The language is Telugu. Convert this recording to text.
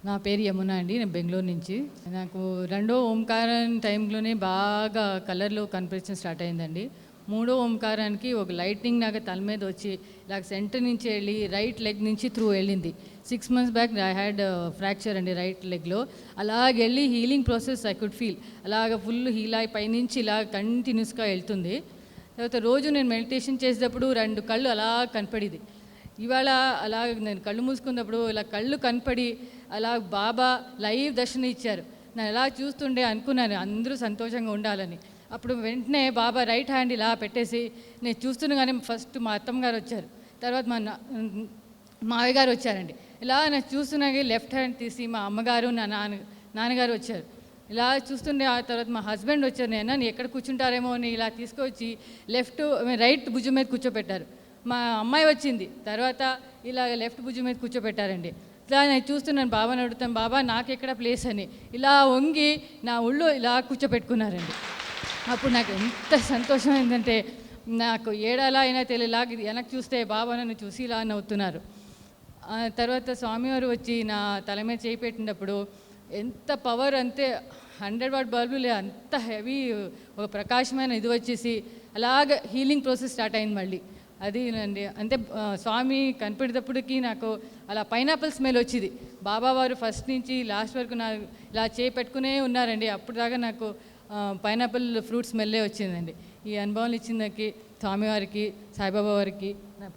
నా పేరు యమున అండి. నేను బెంగుళూరు నుంచి. నాకు రెండో ఓంకారం టైంలోనే బాగా కలర్‌లో కనిపించడం స్టార్ట్ అయిందండి. మూడో ఓంకారానికి ఒక లైట్నింగ్ లాగా తల మీద వచ్చి ఇలాగ సెంటర్ నుంచి వెళ్ళి రైట్ లెగ్ నుంచి త్రూ వెళ్ళింది. 6 months back I had fracture అండి రైట్ లెగ్‌లో. అలాగెళ్ళి healing process I could feel. అలాగ ఫుల్ హీల్ అయి పైనుంచి ఇలా కంటిన్యూస్‌గా వెళ్తుంది. తర్వాత రోజు నేను మెడిటేషన్ చేసేటప్పుడు 2 కళ్ళు అలా కనపడేది. ఇవాళ అలా నేను కళ్ళు మూసుకున్నప్పుడు ఇలా కళ్ళు కనపడి అలా బాబా లైవ్ దర్శనం ఇచ్చారు. నేను ఎలా చూస్తుండే అనుకున్నాను అందరూ సంతోషంగా ఉండాలని. అప్పుడు వెంటనే బాబా రైట్ హ్యాండ్ ఇలా పెట్టేసి నేను చూస్తుండగానే ఫస్ట్ మా అత్తమ్మ గారు వచ్చారు. తర్వాత మావయ్య గారు వచ్చారండి. ఇలా నేను చూస్తున్నాగే లెఫ్ట్ హ్యాండ్ తీసి మా అమ్మగారు నా నాన్నగారు వచ్చారు. ఇలా చూస్తుండే ఆ తర్వాత మా హస్బెండ్ వచ్చారు. నేను ఎక్కడ కూర్చుంటారేమో అని ఇలా తీసుకొచ్చి రైట్ భుజం మీద కూర్చోబెట్టారు. మా అమ్మాయి వచ్చింది తర్వాత ఇలా లెఫ్ట్ భుజం మీద కూర్చోబెట్టారండి. ఇట్లా నేను చూస్తున్నాను బాబాని అడుగుతాను, బాబా నాకు ఎక్కడ ప్లేస్ అని. ఇలా వంగి నా ఒళ్ళో ఇలా కూర్చోబెట్టుకున్నారండి. అప్పుడు నాకు ఎంత సంతోషం ఏంటంటే నాకు ఏడాలా అయినా తెలియలా వెనక్కి చూస్తే బాబా నన్ను చూసి ఇలా నవ్వుతున్నారు. తర్వాత స్వామివారు వచ్చి నా తల మీద చేయి పెట్టినప్పుడు ఎంత పవర్ అంతే 100 watt బల్బులే అంత హెవీ ఒక ప్రకాశమైన ఇది వచ్చేసి అలాగ హీలింగ్ ప్రాసెస్ స్టార్ట్ అయింది మళ్ళీ. అది అండి అంటే స్వామి కనిపెట్టేటప్పటికి నాకు అలా పైనాపిల్ స్మెల్ వచ్చింది. బాబా వారు ఫస్ట్ నుంచి లాస్ట్ వరకు నా ఇలా చేయి పెట్టుకునే ఉన్నారండి. అప్పుడు దాకా నాకు పైనాపిల్ ఫ్రూట్ స్మెల్లే వచ్చిందండి. ఈ అనుభవాలు ఇచ్చిందకి స్వామివారికి, సాయిబాబా వారికి నా